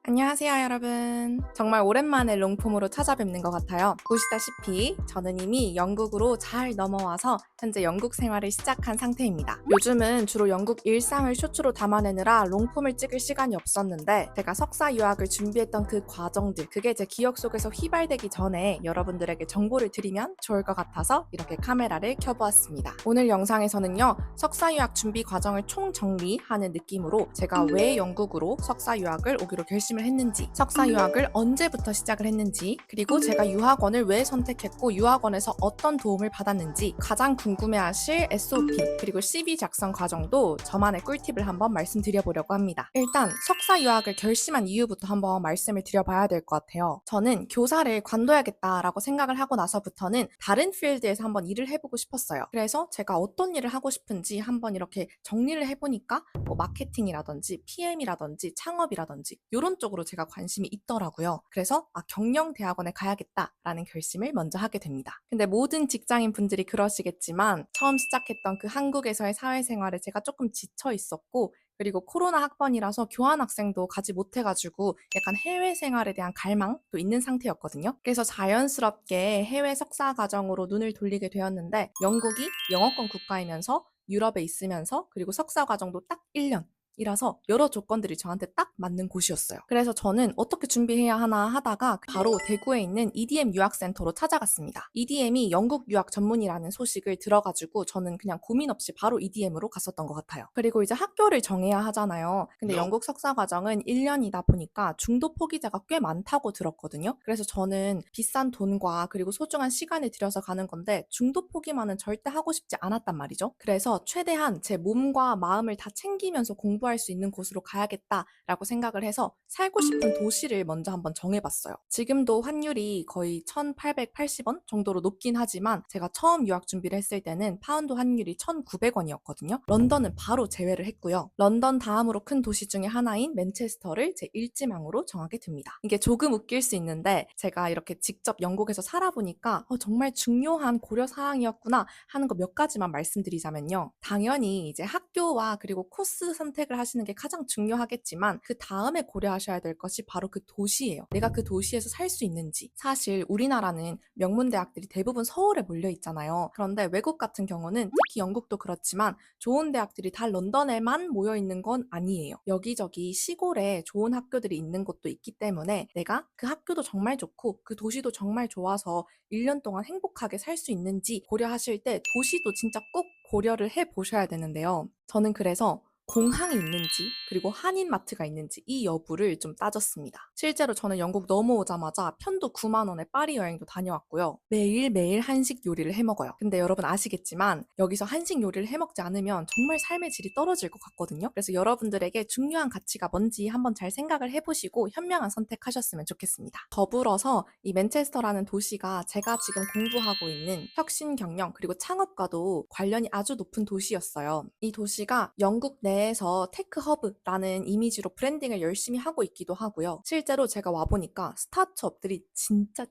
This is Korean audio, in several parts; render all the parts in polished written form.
안녕하세요, 여러분. 정말 오랜만에 롱폼으로 찾아뵙는 것 같아요. 보시다시피 저는 이미 영국으로 잘 넘어와서 현재 영국 생활을 시작한 상태입니다. 요즘은 주로 영국 일상을 쇼츠로 담아내느라 롱폼을 찍을 시간이 없었는데 제가 석사 유학을 준비했던 그 과정들, 그게 제 기억 속에서 휘발되기 전에 여러분들에게 정보를 드리면 좋을 것 같아서 이렇게 카메라를 켜보았습니다. 오늘 영상에서는요, 석사 유학 준비 과정을 총정리하는 느낌으로 제가 왜 영국으로 석사 유학을 오기로 결심을 했는지, 석사 유학을 언제부터 시작을 했는지, 그리고 제가 유학원을 왜 선택했고 유학원에서 어떤 도움을 받았는지, 가장 궁금해하실 SOP 그리고 CV 작성 과정도 저만의 꿀팁을 한번 말씀드려보려고 합니다. 일단 석사 유학을 결심한 이유부터 한번 말씀을 드려봐야 될 것 같아요. 저는 교사를 관둬야겠다라고 생각을 하고 나서부터는 다른 필드에서 한번 일을 해보고 싶었어요. 그래서 제가 어떤 일을 하고 싶은지 한번 이렇게 정리를 해보니까 뭐 마케팅이라든지 PM이라든지 창업이라든지 이런 쪽으로 제가 관심이 있더라고요. 그래서 경영대학원에 가야겠다라는 결심을 먼저 하게 됩니다. 근데 모든 직장인 분들이 그러시겠지만 처음 시작했던 그 한국에서의 사회생활에 제가 조금 지쳐 있었고, 그리고 코로나 학번이라서 교환학생도 가지 못해가지고 약간 해외 생활에 대한 갈망도 있는 상태였거든요. 그래서 자연스럽게 해외 석사 과정으로 눈을 돌리게 되었는데, 영국이 영어권 국가이면서 유럽에 있으면서 그리고 석사 과정도 딱 1년 이라서 여러 조건들이 저한테 딱 맞는 곳이었어요. 그래서 저는 어떻게 준비해야 하나 하다가 바로 대구에 있는 EDM 유학센터로 찾아갔습니다. EDM이 영국 유학 전문이라는 소식을 들어가지고 저는 그냥 고민 없이 바로 EDM으로 갔었던 것 같아요. 그리고 이제 학교를 정해야 하잖아요. 근데 영국 석사 과정은 1년이다 보니까 중도 포기자가 꽤 많다고 들었거든요. 그래서 저는 비싼 돈과 그리고 소중한 시간을 들여서 가는 건데 중도 포기만은 절대 하고 싶지 않았단 말이죠. 그래서 최대한 제 몸과 마음을 다 챙기면서 공부할 수 있는 곳으로 가야겠다라고 생각을 해서 살고 싶은 도시를 먼저 한번 정해봤어요. 지금도 환율이 거의 1,880원 정도로 높긴 하지만 제가 처음 유학 준비를 했을 때는 파운드 환율이 1,900원이었거든요. 런던은 바로 제외를 했고요. 런던 다음으로 큰 도시 중에 하나인 맨체스터를 제 일지망으로 정하게 됩니다. 이게 조금 웃길 수 있는데 제가 이렇게 직접 영국에서 살아보니까 정말 중요한 고려 사항이었구나 하는 거 몇 가지만 말씀드리자면요. 당연히 이제 학교와 그리고 코스 선택을 하시는 게 가장 중요하겠지만 그 다음에 고려하셔야 될 것이 바로 그 도시예요. 내가 그 도시에서 살 수 있는지. 사실 우리나라는 명문대학들이 대부분 서울에 몰려 있잖아요. 그런데 외국 같은 경우는 특히 영국도 그렇지만 좋은 대학들이 다 런던에만 모여 있는 건 아니에요. 여기저기 시골에 좋은 학교들이 있는 곳도 있기 때문에 내가 그 학교도 정말 좋고 그 도시도 정말 좋아서 1년 동안 행복하게 살 수 있는지 고려하실 때 도시도 진짜 꼭 고려를 해 보셔야 되는데요. 저는 그래서 공항이 있는지 그리고 한인마트가 있는지 이 여부를 좀 따졌습니다. 실제로 저는 영국 넘어오자마자 편도 9만 원에 파리 여행도 다녀왔고요. 매일매일 한식 요리를 해 먹어요. 근데 여러분 아시겠지만 여기서 한식 요리를 해 먹지 않으면 정말 삶의 질이 떨어질 것 같거든요. 그래서 여러분들에게 중요한 가치가 뭔지 한번 잘 생각을 해보시고 현명한 선택하셨으면 좋겠습니다. 더불어서 이 맨체스터라는 도시가 제가 지금 공부하고 있는 혁신 경영 그리고 창업과도 관련이 아주 높은 도시였어요. 이 도시가 영국 내에서 테크 허브라는 이미지로 브랜딩을 열심히 하고 있기도 하고요. 실제로 제가 와보니까 스타트업들이 진짜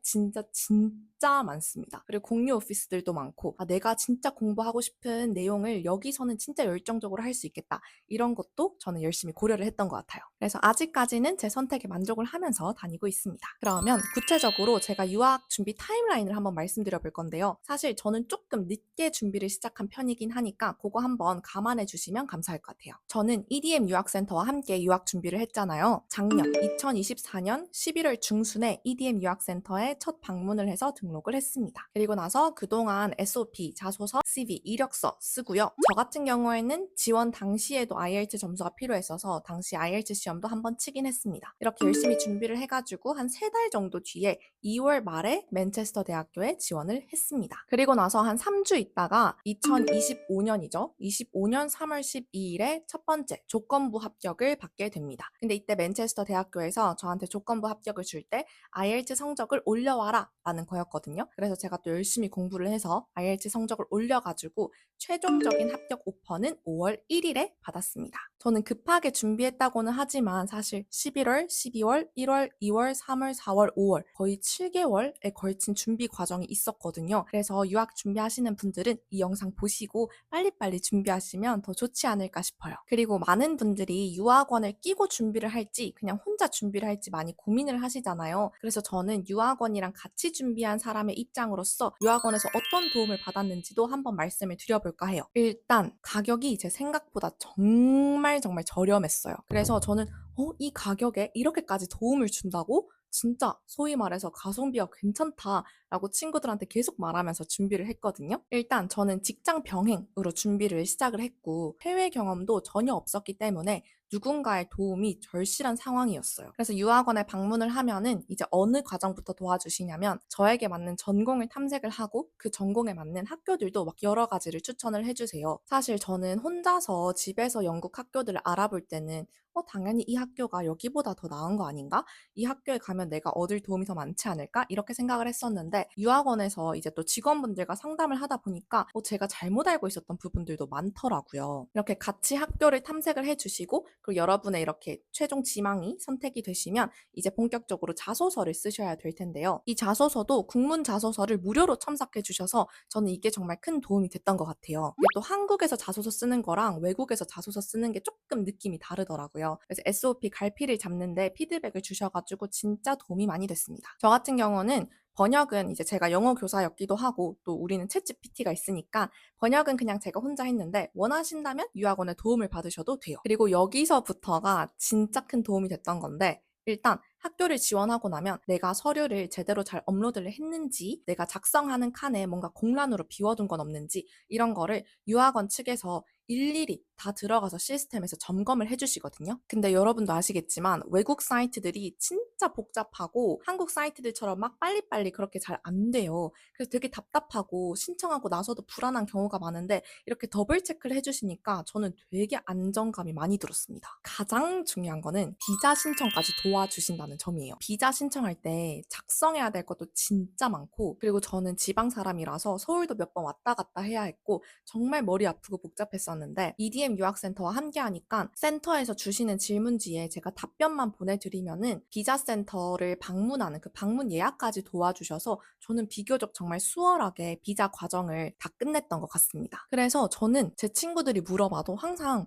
많습니다. 그리고 공유 오피스들도 많고 내가 진짜 공부하고 싶은 내용을 여기서는 진짜 열정적으로 할 수 있겠다. 이런 것도 저는 열심히 고려를 했던 것 같아요. 그래서 아직까지는 제 선택에 만족을 하면서 다니고 있습니다. 그러면 구체적으로 제가 유학 준비 타임라인을 한번 말씀드려 볼 건데요. 사실 저는 조금 늦게 준비를 시작한 편이긴 하니까 그거 한번 감안해 주시면 감사할 것 같아요. 저는 EDM 유학센터와 함께 유학 준비를 했잖아요. 작년 2024년 11월 중순에 EDM 유학센터에 첫 방문을 해서 등록을 했습니다. 그리고 나서 그동안 SOP, 자소서, CV, 이력서 쓰고요. 저 같은 경우에는 지원 당시에도 IELTS 점수가 필요했어서 당시 IELTS 시험도 한번 치긴 했습니다. 이렇게 열심히 준비를 해가지고 한 3달 정도 뒤에 2월 말에 맨체스터 대학교에 지원을 했습니다. 그리고 나서 한 3주 있다가 2025년이죠. 25년 3월 12일에 첫 번째 조건부 합격을 받게 됩니다. 근데 이때 맨체스터 대학교에서 저한테 조건부 합격을 줄 때 IELTS 성적을 올려와라 라는 거였거든요. 그래서 제가 또 열심히 공부를 해서 IELTS 성적을 올려가지고 최종적인 합격 오퍼는 5월 1일에 받았습니다. 저는 급하게 준비했다고는 하지만 사실 11월, 12월, 1월, 2월, 3월, 4월, 5월 거의 7개월에 걸친 준비 과정이 있었거든요. 그래서 유학 준비하시는 분들은 이 영상 보시고 빨리빨리 준비하시면 더 좋지 않을까 싶어요. 있어요. 그리고 많은 분들이 유학원을 끼고 준비를 할지 그냥 혼자 준비를 할지 많이 고민을 하시잖아요. 그래서 저는 유학원이랑 같이 준비한 사람의 입장으로서 유학원에서 어떤 도움을 받았는지도 한번 말씀을 드려볼까 해요. 일단 가격이 제 생각보다 정말 정말 저렴했어요. 그래서 저는 이 가격에 이렇게까지 도움을 준다고? 진짜 소위 말해서 가성비가 괜찮다라고 친구들한테 계속 말하면서 준비를 했거든요. 일단 저는 직장 병행으로 준비를 시작을 했고 해외 경험도 전혀 없었기 때문에 누군가의 도움이 절실한 상황이었어요. 그래서 유학원에 방문을 하면은 이제 어느 과정부터 도와주시냐면 저에게 맞는 전공을 탐색을 하고 그 전공에 맞는 학교들도 막 여러 가지를 추천을 해주세요. 사실 저는 혼자서 집에서 영국 학교들을 알아볼 때는 당연히 이 학교가 여기보다 더 나은 거 아닌가? 이 학교에 가면 내가 얻을 도움이 더 많지 않을까? 이렇게 생각을 했었는데 유학원에서 이제 또 직원분들과 상담을 하다 보니까 제가 잘못 알고 있었던 부분들도 많더라고요. 이렇게 같이 학교를 탐색을 해주시고 그리고 여러분의 이렇게 최종 지망이 선택이 되시면 이제 본격적으로 자소서를 쓰셔야 될 텐데요. 이 자소서도 국문 자소서를 무료로 첨삭해 주셔서 저는 이게 정말 큰 도움이 됐던 것 같아요. 또 한국에서 자소서 쓰는 거랑 외국에서 자소서 쓰는 게 조금 느낌이 다르더라고요. 그래서 SOP 갈피를 잡는데 피드백을 주셔가지고 진짜 도움이 많이 됐습니다. 저 같은 경우는 번역은 이제 제가 영어 교사였기도 하고 또 우리는 챗GPT가 있으니까 번역은 그냥 제가 혼자 했는데 원하신다면 유학원의 도움을 받으셔도 돼요. 그리고 여기서부터가 진짜 큰 도움이 됐던 건데 일단 학교를 지원하고 나면 내가 서류를 제대로 잘 업로드를 했는지 내가 작성하는 칸에 뭔가 공란으로 비워둔 건 없는지 이런 거를 유학원 측에서 일일이 다 들어가서 시스템에서 점검을 해주시거든요. 근데 여러분도 아시겠지만 외국 사이트들이 진짜 복잡하고 한국 사이트들처럼 막 빨리빨리 그렇게 잘 안 돼요. 그래서 되게 답답하고 신청하고 나서도 불안한 경우가 많은데 이렇게 더블 체크를 해주시니까 저는 되게 안정감이 많이 들었습니다. 가장 중요한 거는 비자 신청까지 도와주신다는 점이에요. 비자 신청할 때 작성해야 될 것도 진짜 많고 그리고 저는 지방 사람이라서 서울도 몇 번 왔다 갔다 해야 했고 정말 머리 아프고 복잡했었는데 EDM 유학센터와 함께 하니까 센터에서 주시는 질문지에 제가 답변만 보내드리면은 비자 센터를 방문하는 그 방문 예약까지 도와주셔서 저는 비교적 정말 수월하게 비자 과정을 다 끝냈던 것 같습니다. 그래서 저는 제 친구들이 물어봐도 항상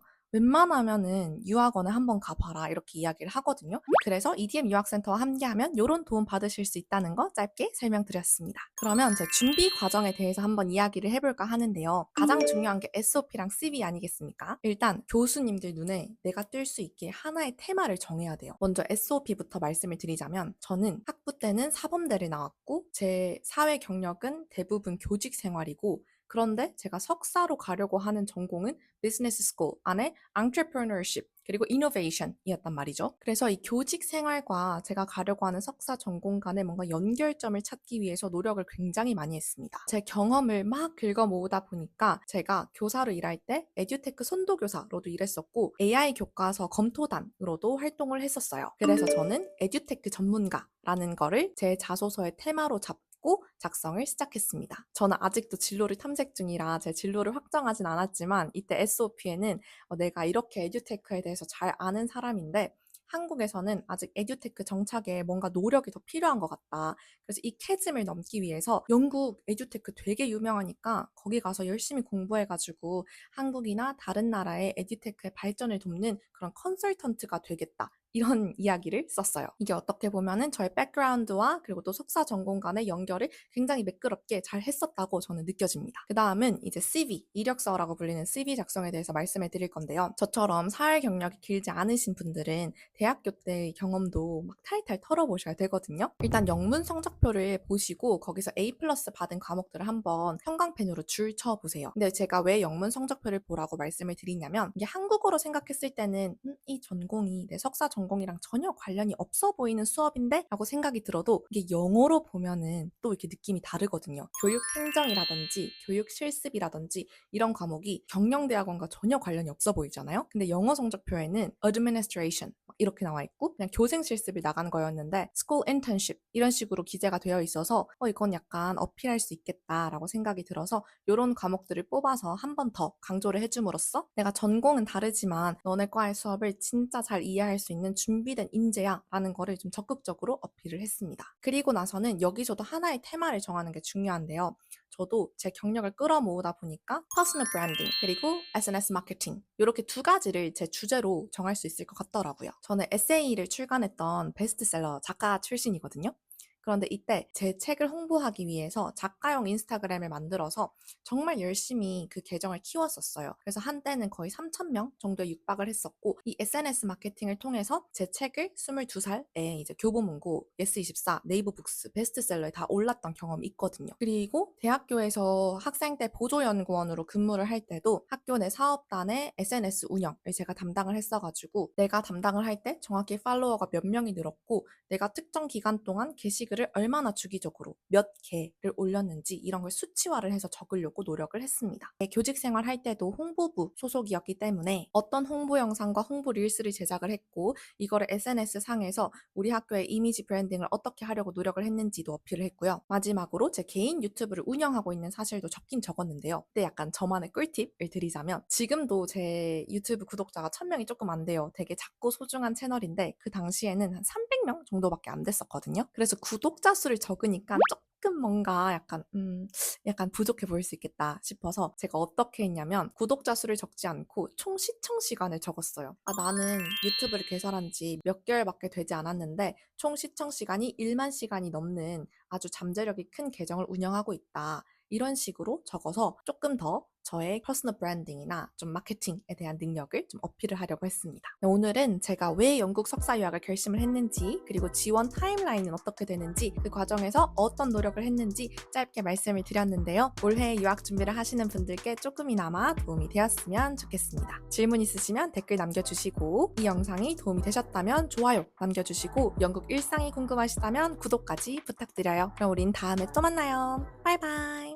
웬만하면은 유학원에 한번 가봐라 이렇게 이야기를 하거든요. 그래서 EDM 유학센터와 함께하면 이런 도움 받으실 수 있다는 거 짧게 설명드렸습니다. 그러면 제 준비 과정에 대해서 한번 이야기를 해볼까 하는데요. 가장 중요한 게 SOP랑 CV 아니겠습니까? 일단 교수님들 눈에 내가 뜰 수 있게 하나의 테마를 정해야 돼요. 먼저 SOP부터 말씀을 드리자면 저는 학부 때는 사범대를 나왔고 제 사회 경력은 대부분 교직 생활이고 그런데 제가 석사로 가려고 하는 전공은 비즈니스 스쿨 안에 entrepreneurship 그리고 innovation이었단 말이죠. 그래서 이 교직 생활과 제가 가려고 하는 석사 전공 간에 뭔가 연결점을 찾기 위해서 노력을 굉장히 많이 했습니다. 제 경험을 막 긁어 모으다 보니까 제가 교사로 일할 때 에듀테크 선도교사로도 일했었고 AI 교과서 검토단으로도 활동을 했었어요. 그래서 저는 에듀테크 전문가라는 거를 제 자소서의 테마로 잡고 작성을 시작했습니다. 저는 아직도 진로를 탐색 중이라 제 진로를 확정하진 않았지만 이때 SOP에는 내가 이렇게 에듀테크에 대해서 잘 아는 사람인데 한국에서는 아직 에듀테크 정착에 뭔가 노력이 더 필요한 것 같다. 그래서 이 캐즘을 넘기 위해서 영국 에듀테크 되게 유명하니까 거기 가서 열심히 공부해가지고 한국이나 다른 나라의 에듀테크의 발전을 돕는 그런 컨설턴트가 되겠다. 이런 이야기를 썼어요. 이게 어떻게 보면은 저의 백그라운드와 그리고 또 석사 전공 간의 연결을 굉장히 매끄럽게 잘 했었다고 저는 느껴집니다. 그 다음은 이제 CV, 이력서라고 불리는 CV 작성에 대해서 말씀을 드릴 건데요. 저처럼 사회 경력이 길지 않으신 분들은 대학교 때의 경험도 막 탈탈 털어보셔야 되거든요. 일단 영문 성적표를 보시고 거기서 A 플러스 받은 과목들을 한번 형광펜으로 줄 쳐보세요. 근데 제가 왜 영문 성적표를 보라고 말씀을 드리냐면 이게 한국어로 생각했을 때는 이 전공이 내 석사 전공이랑 전혀 관련이 없어 보이는 수업인데? 라고 생각이 들어도 이게 영어로 보면은 또 이렇게 느낌이 다르거든요. 교육 행정이라든지 교육 실습이라든지 이런 과목이 경영대학원과 전혀 관련이 없어 보이잖아요. 근데 영어 성적표에는 administration 이렇게 나와 있고 그냥 교생 실습을 나간 거였는데 school internship 이런 식으로 기재가 되어 있어서 이건 약간 어필할 수 있겠다라고 생각이 들어서 이런 과목들을 뽑아서 한 번 더 강조를 해줌으로써 내가 전공은 다르지만 너네 과의 수업을 진짜 잘 이해할 수 있는 준비된 인재야 라는 거를 좀 적극적으로 어필을 했습니다. 그리고 나서는 여기서도 하나의 테마를 정하는 게 중요한데요. 저도 제 경력을 끌어모으다 보니까 퍼스널 브랜딩 그리고 SNS 마케팅 이렇게 두 가지를 제 주제로 정할 수 있을 것 같더라고요. 저는 에세이를 출간했던 베스트셀러 작가 출신이거든요. 그런데 이때 제 책을 홍보하기 위해서 작가용 인스타그램을 만들어서 정말 열심히 그 계정을 키웠었어요. 그래서 한때는 거의 3,000명 정도에 육박을 했었고, 이 SNS 마케팅을 통해서 제 책을 22살에 이제 교보문고, 예스24, 네이버 북스, 베스트셀러에 다 올랐던 경험이 있거든요. 그리고 대학교에서 학생 때 보조연구원으로 근무를 할 때도 학교 내 사업단의 SNS 운영을 제가 담당을 했어가지고, 내가 담당을 할 때 정확히 팔로워가 몇 명이 늘었고, 내가 특정 기간 동안 게시글을 얼마나 주기적으로 몇 개를 올렸는지 이런 걸 수치화를 해서 적으려고 노력을 했습니다. 교직 생활할 때도 홍보부 소속이었기 때문에 어떤 홍보 영상과 홍보 릴스를 제작을 했고 이거를 SNS 상에서 우리 학교의 이미지 브랜딩을 어떻게 하려고 노력을 했는지도 어필을 했고요. 마지막으로 제 개인 유튜브를 운영하고 있는 사실도 적긴 적었는데요. 그때 약간 저만의 꿀팁을 드리자면 지금도 제 유튜브 구독자가 1,000명이 조금 안 돼요. 되게 작고 소중한 채널인데 그 당시에는 한 300명 정도밖에 안 됐었거든요. 그래서 구독자 수를 적으니까 조금 뭔가 약간 부족해 보일 수 있겠다 싶어서 제가 어떻게 했냐면 구독자 수를 적지 않고 총 시청 시간을 적었어요. 나는 유튜브를 개설한 지 몇 개월밖에 되지 않았는데 총 시청 시간이 1만 시간이 넘는 아주 잠재력이 큰 계정을 운영하고 있다. 이런 식으로 적어서 조금 더 저의 퍼스널 브랜딩이나 좀 마케팅에 대한 능력을 좀 어필을 하려고 했습니다. 오늘은 제가 왜 영국 석사 유학을 결심을 했는지, 그리고 지원 타임라인은 어떻게 되는지, 그 과정에서 어떤 노력을 했는지 짧게 말씀을 드렸는데요. 올해 유학 준비를 하시는 분들께 조금이나마 도움이 되었으면 좋겠습니다. 질문 있으시면 댓글 남겨주시고, 이 영상이 도움이 되셨다면 좋아요 남겨주시고, 영국 일상이 궁금하시다면 구독까지 부탁드려요. 그럼 우린 다음에 또 만나요. 바이바이.